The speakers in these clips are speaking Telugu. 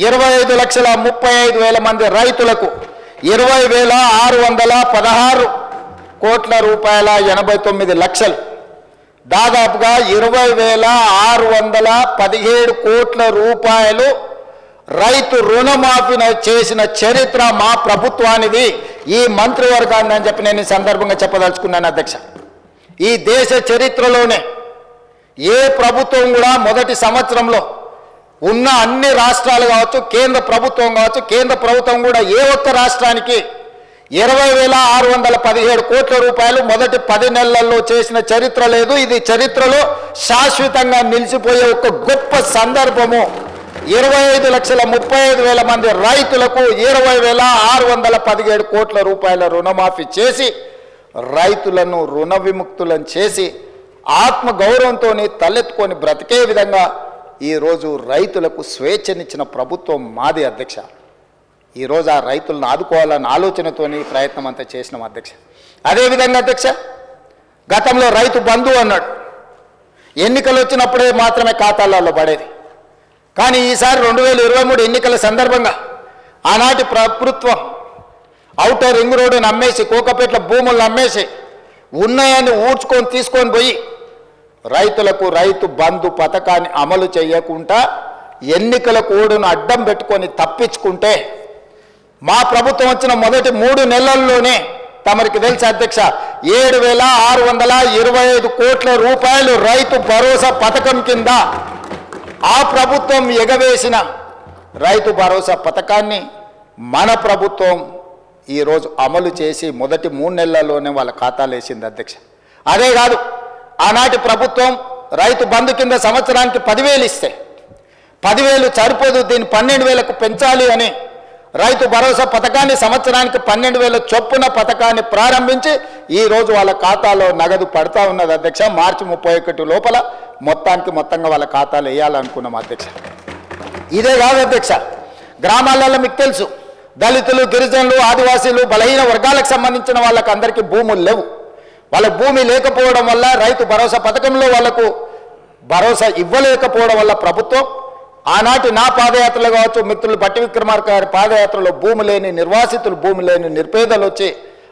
25,35,000 మంది రైతులకు 20,616 కోట్ల రూపాయల 89 లక్షలు, దాదాపుగా 20,617 కోట్ల రూపాయలు రైతు రుణమాఫీ చేసిన చరిత్ర మా ప్రభుత్వానిది, ఈ మంత్రివర్గాన్ని అని చెప్పి నేను ఈ సందర్భంగా చెప్పదలుచుకున్నాను అధ్యక్ష. ఈ దేశ చరిత్రలోనే ఏ ప్రభుత్వం కూడా మొదటి సంవత్సరంలో ఉన్న అన్ని రాష్ట్రాలు కావచ్చు, కేంద్ర ప్రభుత్వం కావచ్చు, కేంద్ర ప్రభుత్వం కూడా ఏ ఒక్క రాష్ట్రానికి 20,617 కోట్ల రూపాయలు మొదటి 10 నెలల్లో చేసిన చరిత్ర లేదు. ఇది చరిత్రలో శాశ్వతంగా నిలిచిపోయే ఒక గొప్ప సందర్భము. 25,35,000 మంది రైతులకు 20,617 కోట్ల రూపాయల రుణమాఫీ చేసి రైతులను రుణ విముక్తులను చేసి ఆత్మగౌరవంతో తలెత్తుకొని బ్రతికే విధంగా ఈరోజు రైతులకు స్వేచ్ఛనిచ్చిన ప్రభుత్వం మాది అధ్యక్ష. ఈరోజు ఆ రైతులను ఆదుకోవాలన్న ఆలోచనతోని ప్రయత్నం అంతా చేసినాం అధ్యక్ష. అదేవిధంగా అధ్యక్ష, గతంలో రైతు బంధు అన్నాడు, ఎన్నికలు వచ్చినప్పుడే మాత్రమే ఖాతాలలో పడేది. కానీ ఈసారి 2023 ఎన్నికల సందర్భంగా ఆనాటి ప్రభుత్వం ఔటర్ రింగ్ రోడ్డును అమ్మేసి, కోకపేట్ల భూములను అమ్మేసి, ఉన్నాయని ఊడ్చుకొని తీసుకొని పోయి రైతులకు రైతు బంధు పథకాన్ని అమలు చేయకుండా ఎన్నికల కోడ్ను అడ్డం పెట్టుకొని తప్పించుకుంటే మా ప్రభుత్వం వచ్చిన మొదటి 3 నెలల్లోనే తమరికి తెలుసు అధ్యక్ష, 7,625 కోట్ల రూపాయలు రైతు భరోసా పథకం కింద ఆ ప్రభుత్వం ఎగవేసిన రైతు భరోసా పథకాన్ని మన ప్రభుత్వం ఈరోజు అమలు చేసి మొదటి 3 నెలల్లోనే వాళ్ళ ఖాతాలు వేసింది అధ్యక్ష. అదే కాదు, ఆనాటి ప్రభుత్వం రైతు బంధు కింద సంవత్సరానికి 10,000 ఇస్తే 10,000 సరిపోదు, దీన్ని 12,000కు పెంచాలి అని రైతు భరోసా పథకాన్ని సంవత్సరానికి 12,000 చొప్పున పథకాన్ని ప్రారంభించి ఈరోజు వాళ్ళ ఖాతాలో నగదు పడతా ఉన్నది అధ్యక్ష. మార్చి 31 లోపల మొత్తంగా వాళ్ళ ఖాతాలు వేయాలనుకున్నాం అధ్యక్ష. ఇదే కాదు అధ్యక్ష, గ్రామాలలో మీకు తెలుసు, దళితులు, గిరిజనులు, ఆదివాసీలు, బలహీన వర్గాలకు సంబంధించిన వాళ్ళకి అందరికీ భూములు లేవు. వాళ్ళ భూమి లేకపోవడం వల్ల రైతు భరోసా పథకంలో వాళ్లకు భరోసా ఇవ్వలేకపోవడం వల్ల ప్రభుత్వం ఆనాటి నా పాదయాత్రలు కావచ్చు, మిత్రులు బట్టి విక్రమార్క గారి పాదయాత్రలో భూమి లేని నిర్వాసితులు, భూమి లేని నిరుపేదలు వచ్చి,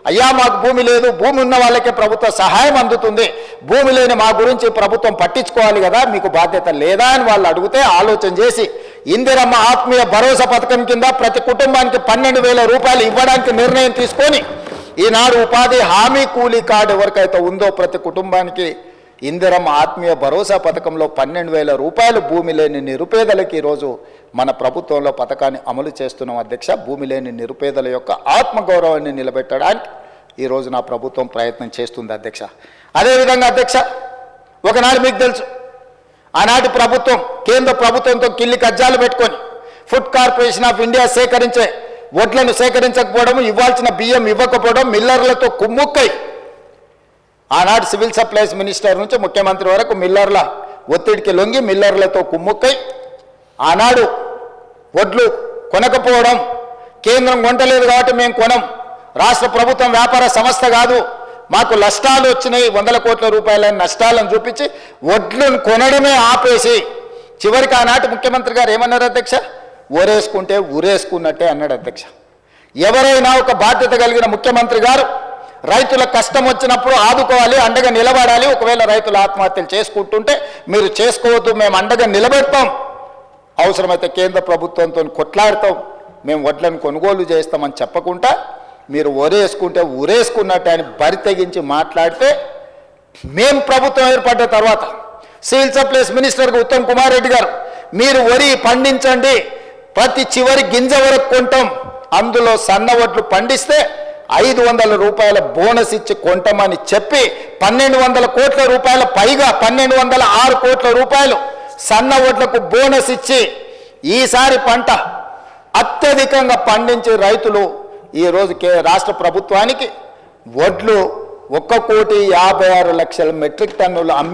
అయ్యా మాకు భూమి లేదు, భూమి ఉన్న వాళ్ళకే ప్రభుత్వ సహాయం అందుతుంది, భూమి లేని మా గురించి ప్రభుత్వం పట్టించుకోవాలి కదా, మీకు బాధ్యత లేదా అని వాళ్ళు అడిగితే ఆలోచన చేసి ఇందిరమ్మ ఆత్మీయ భరోసా పథకం కింద ప్రతి కుటుంబానికి 12,000 రూపాయలు ఇవ్వడానికి నిర్ణయం తీసుకొని ఈనాడు ఉపాధి హామీ కూలీ కార్డు ఎవరికైతే ఉందో ప్రతి కుటుంబానికి ఇందిరమ్మ ఆత్మీయ భరోసా పథకంలో 12,000 రూపాయలు భూమి లేని నిరుపేదలకి ఈరోజు మన ప్రభుత్వంలో పథకాన్ని అమలు చేస్తున్నాం అధ్యక్ష. భూమి లేని నిరుపేదల యొక్క ఆత్మగౌరవాన్ని నిలబెట్టడానికి ఈరోజు నా ప్రభుత్వం ప్రయత్నం చేస్తుంది అధ్యక్ష. అదేవిధంగా అధ్యక్ష, ఒకనాడు మీకు తెలుసు, ఆనాటి ప్రభుత్వం కేంద్ర ప్రభుత్వంతో కిల్లి కజ్జాలు పెట్టుకొని ఫుడ్ కార్పొరేషన్ ఆఫ్ ఇండియా సేకరించే వడ్లను సేకరించకపోవడం, ఇవ్వాల్సిన బియ్యం ఇవ్వకపోవడం, మిల్లర్లతో కుమ్ముక్కై ఆనాడు సివిల్ సప్లైస్ మినిస్టర్ నుంచి ముఖ్యమంత్రి వరకు మిల్లర్ల ఒత్తిడికి లొంగి మిల్లర్లతో కుమ్ముక్కై ఆనాడు వడ్లు కొనకపోవడం, కేంద్రం కొంటలేదు కాబట్టి మేము కొనం, రాష్ట్ర ప్రభుత్వం వ్యాపార సంస్థ కాదు, మాకు నష్టాలు వచ్చినాయి, 100 కోట్ల రూపాయల నష్టాలను చూపించి వడ్లను కొనడమే ఆపేసి చివరికి ఆనాటి ముఖ్యమంత్రి గారు ఏమన్నారు అధ్యక్ష, ఊరేసుకుంటే ఊరేసుకున్నట్టే అన్నాడు అధ్యక్ష. ఎవరైనా ఒక బాధ్యత కలిగిన ముఖ్యమంత్రి గారు రైతుల కష్టం వచ్చినప్పుడు ఆదుకోవాలి, అండగా నిలబడాలి. ఒకవేళ రైతులు ఆత్మహత్యలు చేసుకుంటుంటే మీరు చేసుకోవద్దు, మేము అండగా నిలబెడతాం, అవసరమైతే కేంద్ర ప్రభుత్వంతో కొట్లాడతాం, మేము వడ్లను కొనుగోలు చేస్తామని చెప్పకుండా మీరు ఊరేసుకుంటే ఊరేసుకున్నట్టు అని బరి తెగించి మాట్లాడితే మేము ప్రభుత్వం ఏర్పడ్డ తర్వాత సివిల్ సప్లైస్ మినిస్టర్గా ఉత్తమ్ కుమార్ రెడ్డి గారు, మీరు వరి పండించండి, ప్రతి చివరి గింజ వరకు కొంటాం, అందులో సన్న వడ్లు పండిస్తే 500 రూపాయల బోనస్ ఇచ్చి కొంటామని చెప్పి 1,200 కోట్ల రూపాయల పైగా 1,206 కోట్ల రూపాయలు సన్న వడ్లకు బోనస్ ఇచ్చి ఈసారి పంట అత్యధికంగా పండించే రైతులు ఈరోజు రాష్ట్ర ప్రభుత్వానికి వడ్లు 1,56,00,000 మెట్రిక్ టన్నులు అమ్మి